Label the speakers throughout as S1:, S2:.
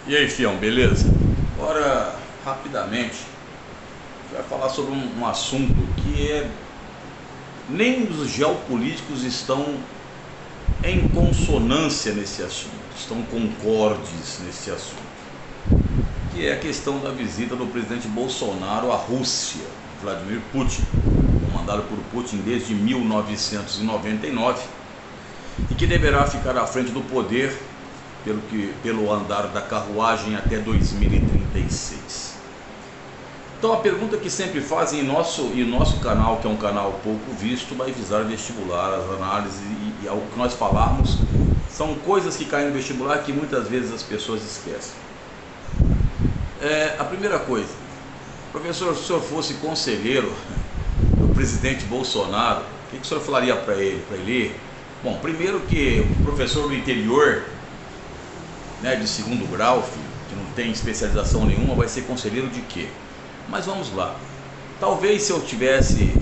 S1: E aí, fião, beleza? Agora, rapidamente, a gente vai falar sobre um assunto que nem os geopolíticos estão em consonância nesse assunto, estão concordes nesse assunto, que é a questão da visita do presidente Bolsonaro à Rússia, Vladimir Putin, comandado por Putin desde 1999, e que deverá ficar à frente do poder pelo andar da carruagem até 2036. Então a pergunta que sempre fazem em nosso canal, que é um canal pouco visto, vai visar vestibular, as análises e o que nós falarmos são coisas que caem no vestibular que muitas vezes as pessoas esquecem. A primeira coisa, professor, se o senhor fosse conselheiro do presidente Bolsonaro, o que o senhor falaria para ele? Bom, primeiro que o professor do interior, de segundo grau, filho, que não tem especialização nenhuma, vai ser conselheiro de quê? Mas vamos lá. Talvez se eu tivesse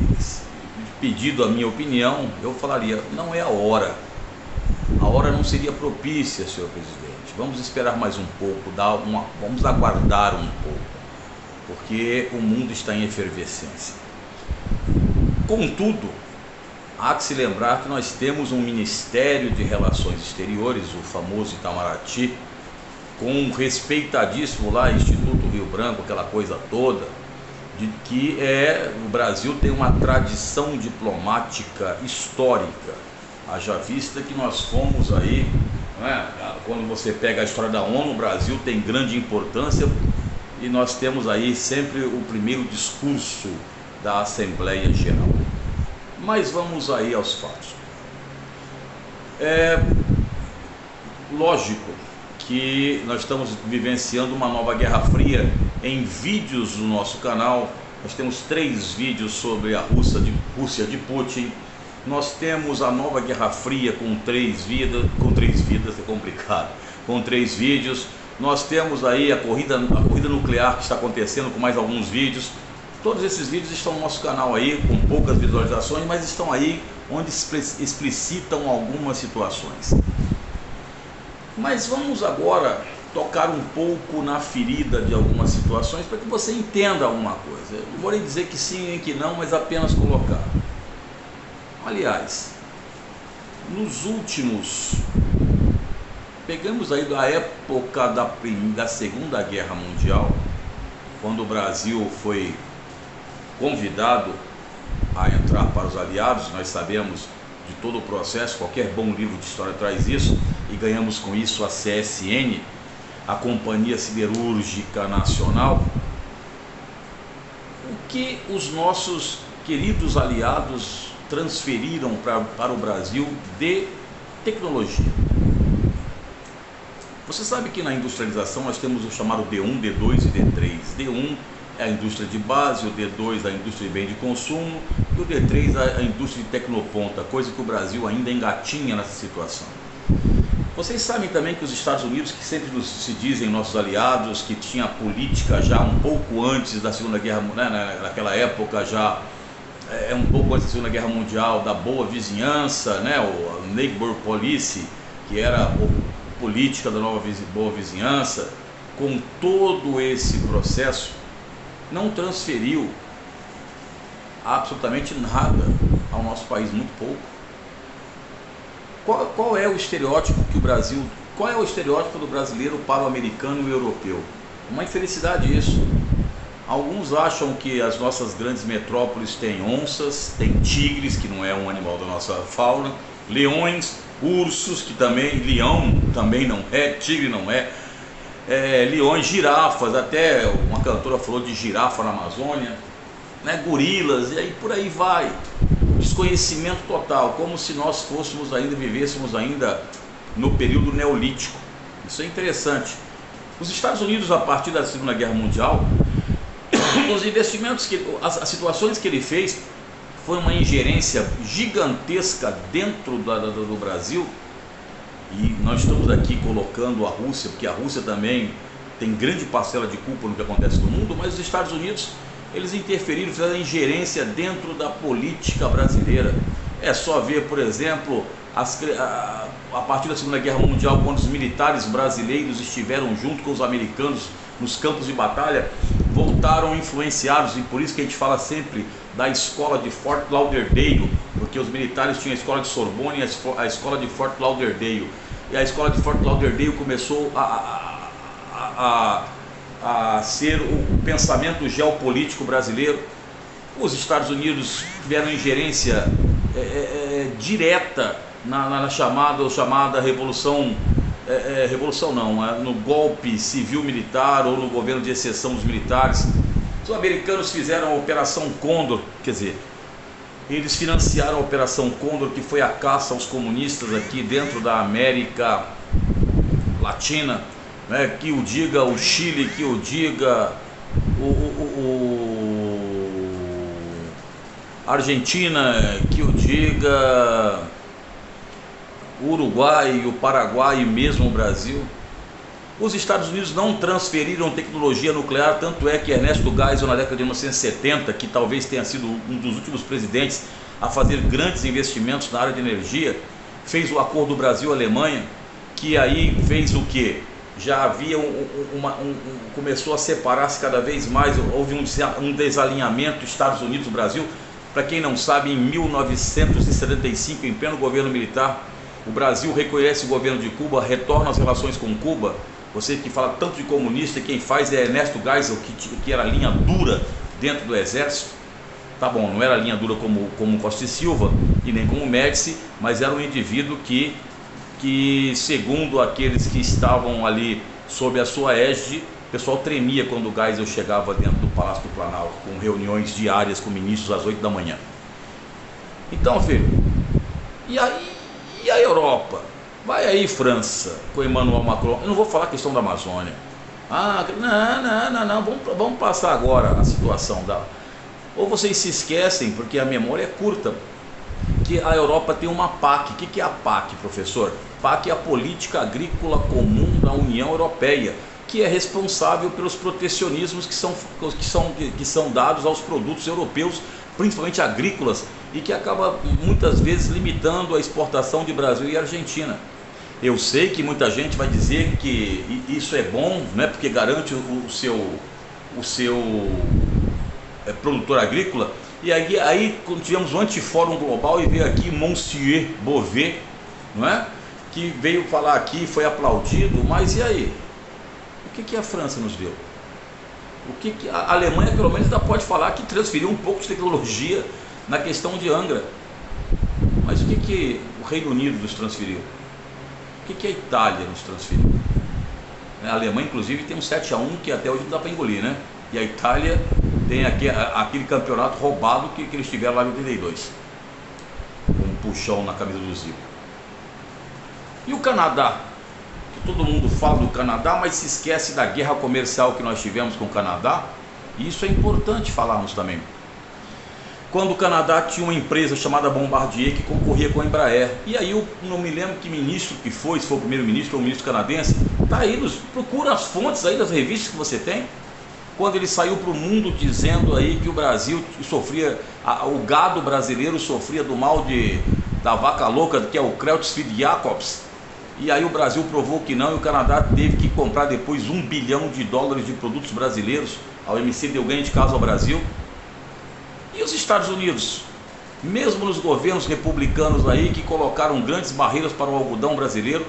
S1: pedido a minha opinião, eu falaria, não é a hora. A hora não seria propícia, senhor presidente. Vamos esperar mais um pouco, vamos aguardar um pouco, porque o mundo está em efervescência. Contudo, há que se lembrar que nós temos um Ministério de Relações Exteriores, o famoso Itamaraty, com um respeitadíssimo lá, Instituto Rio Branco, aquela coisa toda, de que o Brasil tem uma tradição diplomática histórica, haja vista que nós fomos aí, quando você pega a história da ONU, o Brasil tem grande importância e nós temos aí sempre o primeiro discurso da Assembleia Geral. Mas vamos aí aos fatos. Lógico que nós estamos vivenciando uma nova Guerra Fria. Em vídeos do nosso canal, nós temos 3 vídeos sobre a Rússia de Putin. Nós temos a nova Guerra Fria com 3 vidas, é complicado, com 3 vídeos. Nós temos aí a corrida nuclear que está acontecendo com mais alguns vídeos. Todos esses vídeos estão no nosso canal aí, com poucas visualizações, mas estão aí onde explicitam algumas situações. Mas vamos agora tocar um pouco na ferida de algumas situações para que você entenda uma coisa. Eu não vou nem dizer que sim nem que não, mas apenas colocar. Aliás, nos últimos... Pegamos aí da época da Segunda Guerra Mundial, quando o Brasil foi convidado a entrar para os aliados. Nós sabemos de todo o processo, qualquer bom livro de história traz isso, e ganhamos com isso a CSN, a Companhia Siderúrgica Nacional. O que os nossos queridos aliados transferiram para o Brasil de tecnologia? Você sabe que na industrialização nós temos o chamado D1, D2 e D3. D1 é a indústria de base, o D2 a indústria de bem de consumo e o D3 a indústria de tecnoponta, coisa que o Brasil ainda engatinha nessa situação. Vocês sabem também que os Estados Unidos, que sempre se dizem nossos aliados, que tinha política já um pouco antes da Segunda Guerra, naquela época já, um pouco antes da Segunda Guerra Mundial, da boa vizinhança, o Neighbor Policy, que era a política da boa vizinhança, com todo esse processo, não transferiu absolutamente nada ao nosso país, muito pouco. Qual é o estereótipo qual é o estereótipo do brasileiro para o americano e o europeu? Uma infelicidade isso. Alguns acham que as nossas grandes metrópoles têm onças, têm tigres, que não é um animal da nossa fauna, leões, ursos, que também, leão também não é, tigre não é, leões, girafas, até uma cantora falou de girafa na Amazônia, gorilas, e aí por aí vai. Desconhecimento total, como se nós vivêssemos ainda no período neolítico. Isso é interessante. Os Estados Unidos, a partir da Segunda Guerra Mundial, os investimentos, as situações que ele fez, foi uma ingerência gigantesca dentro do Brasil. E nós estamos aqui colocando a Rússia, porque a Rússia também tem grande parcela de culpa no que acontece no mundo, mas os Estados Unidos, eles interferiram, fizeram ingerência dentro da política brasileira. É só ver, por exemplo, a partir da Segunda Guerra Mundial, quando os militares brasileiros estiveram junto com os americanos nos campos de batalha, voltaram influenciados, e por isso que a gente fala sempre da escola de Fort Lauderdale, porque os militares tinham a escola de Sorbonne e a escola de Fort Lauderdale, e a escola de Fort Lauderdale começou a ser o pensamento geopolítico brasileiro. Os Estados Unidos tiveram ingerência direta na chamada revolução, revolução não, no golpe civil-militar ou no governo de exceção dos militares. Os americanos fizeram a Operação Condor, quer dizer, eles financiaram a Operação Condor, que foi a caça aos comunistas aqui dentro da América Latina, né? Que o diga o Chile, que o diga Argentina, que o diga o Uruguai, o Paraguai e mesmo o Brasil. Os Estados Unidos não transferiram tecnologia nuclear, tanto é que Ernesto Geisel, na década de 1970, que talvez tenha sido um dos últimos presidentes a fazer grandes investimentos na área de energia, fez o acordo Brasil-Alemanha, que aí fez o quê? Já havia começou a separar-se cada vez mais, houve um desalinhamento Estados Unidos-Brasil. Para quem não sabe, em 1975, em pleno governo militar, o Brasil reconhece o governo de Cuba, retorna as relações com Cuba. Você que fala tanto de comunista, quem faz é Ernesto Geisel, que era linha dura dentro do exército. Tá bom, não era linha dura como Costa e Silva e nem como Médici, mas era um indivíduo que segundo aqueles que estavam ali sob a sua égide, o pessoal tremia quando o Geisel chegava dentro do Palácio do Planalto, com reuniões diárias com ministros às 8 da manhã. Então, filho, e a Europa? Vai aí, França, com Emmanuel Macron. Eu não vou falar a questão da Amazônia. Não, vamos passar agora a situação da... Ou vocês se esquecem, porque a memória é curta, que a Europa tem uma PAC. O que é a PAC, professor? PAC é a Política Agrícola Comum da União Europeia, que é responsável pelos protecionismos que são dados aos produtos europeus, principalmente agrícolas, e que acaba muitas vezes limitando a exportação de Brasil e Argentina. Eu sei que muita gente vai dizer que isso é bom, né, porque garante o seu produtor agrícola. E aí quando tivemos o Antifórum Global e veio aqui Monsieur Bové, não é? Que veio falar aqui, foi aplaudido, mas e aí? O que a França nos deu? A Alemanha pelo menos ainda pode falar que transferiu um pouco de tecnologia na questão de Angra. Mas o que o Reino Unido nos transferiu? O que a Itália nos transferiu? A Alemanha inclusive tem um 7-1 que até hoje não dá para engolir, né? E a Itália tem aquele campeonato roubado que eles tiveram lá em 82, com um puxão na camisa do Zico. E o Canadá? Que todo mundo fala do Canadá, mas se esquece da guerra comercial que nós tivemos com o Canadá. E isso é importante falarmos também. Quando o Canadá tinha uma empresa chamada Bombardier que concorria com a Embraer. E aí eu não me lembro que ministro que foi, se foi o primeiro-ministro ou o ministro canadense, tá aí, procura as fontes aí das revistas que você tem. Quando ele saiu para o mundo dizendo aí que o Brasil sofria, o gado brasileiro sofria do mal da vaca louca, que é o Creutzfeldt-Jacobs. E aí o Brasil provou que não, e o Canadá teve que comprar depois $1 bilhão de produtos brasileiros. A OMC deu ganho de casa ao Brasil. E os Estados Unidos, mesmo nos governos republicanos aí que colocaram grandes barreiras para o algodão brasileiro,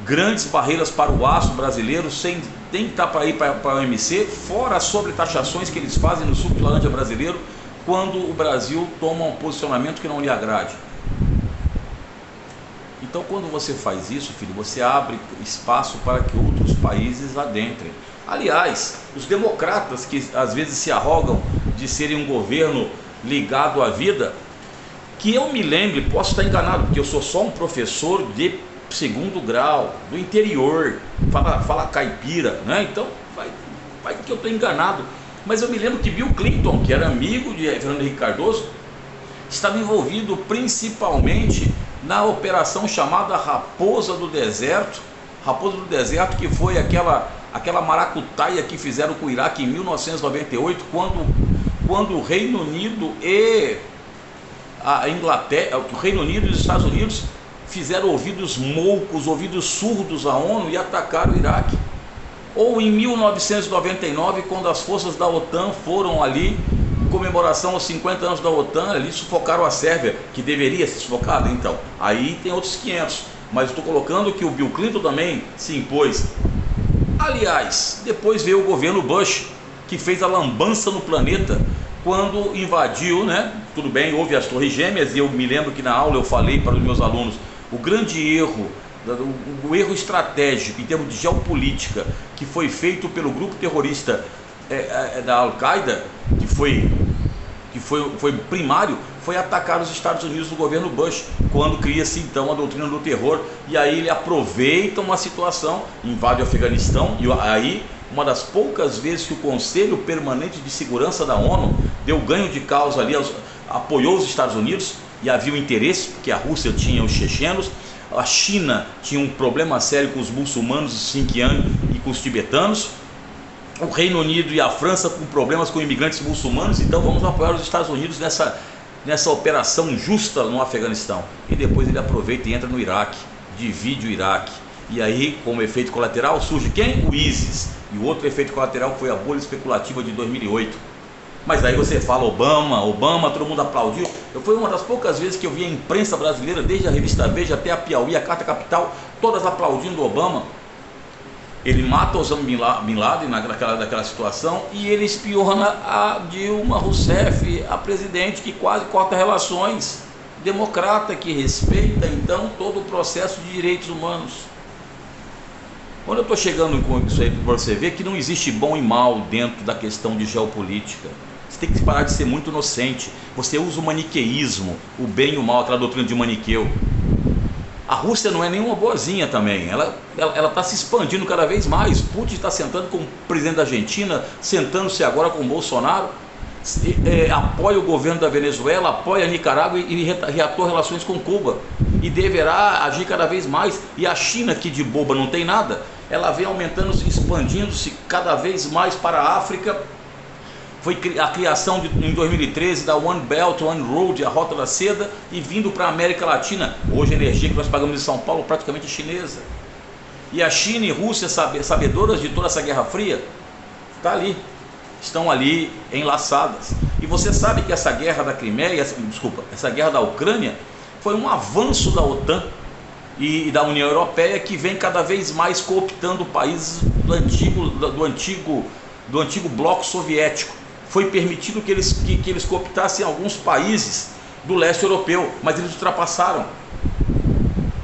S1: grandes barreiras para o aço brasileiro, sem nem estar para ir para a OMC, fora as sobretaxações que eles fazem no suco de laranja brasileiro, quando o Brasil toma um posicionamento que não lhe agrade. Então, quando você faz isso, filho, você abre espaço para que outros países adentrem. Aliás, os democratas que às vezes se arrogam de serem um governo ligado à vida, que eu me lembre, posso estar enganado, porque eu sou só um professor de segundo grau, do interior, fala caipira, né? Então, vai que eu estou enganado. Mas eu me lembro que Bill Clinton, que era amigo de Fernando Henrique Cardoso, estava envolvido principalmente na operação chamada Raposa do Deserto, que foi aquela maracutaia que fizeram com o Iraque em 1998, quando o Reino Unido e a Inglaterra, o Reino Unido e os Estados Unidos fizeram ouvidos moucos, ouvidos surdos à ONU e atacaram o Iraque. Ou em 1999, quando as forças da OTAN foram ali, em comemoração aos 50 anos da OTAN, ali sufocaram a Sérvia, que deveria ser sufocada. Então, aí tem outros 500. Mas estou colocando que o Bill Clinton também se impôs. Aliás, depois veio o governo Bush, que fez a lambança no planeta quando invadiu, né? Tudo bem, houve as Torres Gêmeas, e eu me lembro que na aula eu falei para os meus alunos, o grande erro, o erro estratégico em termos de geopolítica que foi feito pelo grupo terrorista da Al-Qaeda, que foi primário, foi atacar os Estados Unidos do governo Bush, quando cria-se então a doutrina do terror, e aí ele aproveita uma situação, invade o Afeganistão, e aí uma das poucas vezes que o Conselho Permanente de Segurança da ONU deu ganho de causa ali, apoiou os Estados Unidos, e havia um interesse, porque a Rússia tinha os chechenos, a China tinha um problema sério com os muçulmanos, os Xinjiang e com os tibetanos, o Reino Unido e a França com problemas com imigrantes muçulmanos, então vamos apoiar os Estados Unidos nessa operação justa no Afeganistão. E depois ele aproveita e entra no Iraque, divide o Iraque, e aí como efeito colateral surge quem? O ISIS, e o outro efeito colateral foi a bolha especulativa de 2008. Mas aí você fala Obama, todo mundo aplaudiu. Foi uma das poucas vezes que eu vi a imprensa brasileira, desde a revista Veja até a Piauí, a Carta Capital, todas aplaudindo Obama. Ele mata Osama Bin Laden naquela situação, e ele espiona a Dilma Rousseff, a presidente que quase corta relações, democrata que respeita então todo o processo de direitos humanos. Quando eu estou chegando com isso aí para você ver que não existe bom e mal dentro da questão de geopolítica. Você tem que parar de ser muito inocente. Você usa o maniqueísmo, o bem e o mal, aquela doutrina de Maniqueu. A Rússia não é nenhuma boazinha também, ela está se expandindo cada vez mais. Putin está sentando com o presidente da Argentina, sentando-se agora com o Bolsonaro, apoia o governo da Venezuela, apoia a Nicarágua e reatou relações com Cuba, e deverá agir cada vez mais. E a China, que de boba não tem nada, ela vem aumentando, expandindo-se cada vez mais para a África. Foi a criação em 2013 da One Belt, One Road, a Rota da Seda, e vindo para a América Latina. Hoje a energia que nós pagamos em São Paulo praticamente é chinesa. E a China e a Rússia, sabedoras de toda essa Guerra Fria, estão ali enlaçadas. E você sabe que essa guerra da Crimeia, essa guerra da Ucrânia, foi um avanço da OTAN e da União Europeia, que vem cada vez mais cooptando países do antigo bloco soviético. Foi permitido que eles cooptassem alguns países do leste europeu, mas eles ultrapassaram.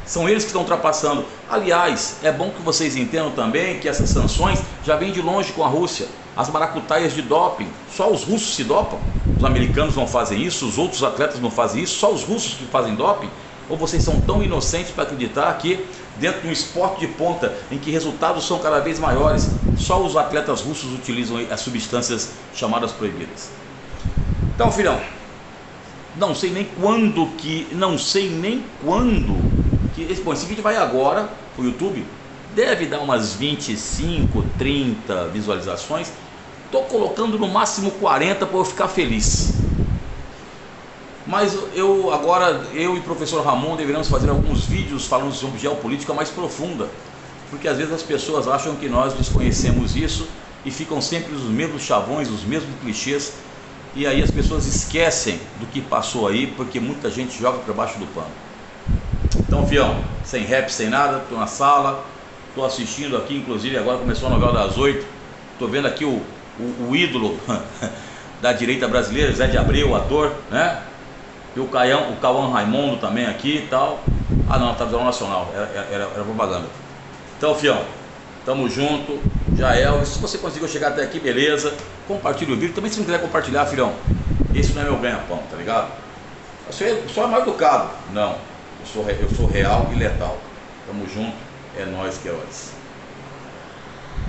S1: São eles que estão ultrapassando. Aliás, é bom que vocês entendam também que essas sanções já vêm de longe com a Rússia. As maracutaias de doping, só os russos se dopam. Os americanos não fazem isso, os outros atletas não fazem isso, só os russos que fazem doping. Ou vocês são tão inocentes para acreditar que dentro de um esporte de ponta em que resultados são cada vez maiores, só os atletas russos utilizam as substâncias chamadas proibidas? Então, filhão, não sei nem quando bom, esse vídeo vai agora para o YouTube, deve dar umas 25, 30 visualizações. Estou colocando no máximo 40 para eu ficar feliz. Mas agora eu e o professor Ramon deveremos fazer alguns vídeos falando sobre geopolítica mais profunda, porque às vezes as pessoas acham que nós desconhecemos isso e ficam sempre os mesmos chavões, os mesmos clichês, e aí as pessoas esquecem do que passou aí, porque muita gente joga para baixo do pano. Então, fião, sem rap, sem nada, estou na sala, estou assistindo aqui, inclusive agora começou a novela das 8, estou vendo aqui o ídolo da direita brasileira, Zé de Abreu, o ator, né? E o Cauã Raimundo também aqui e tal. Ah não, tá no Jornal Nacional, era propaganda. Então, fião, tamo junto, já é. Se você conseguiu chegar até aqui, beleza. Compartilha o vídeo, também se não quiser compartilhar, filhão, esse não é meu ganha-pão, tá ligado? Você só é mal educado. Não, eu sou real e letal. Tamo junto, é nóis que é nóis.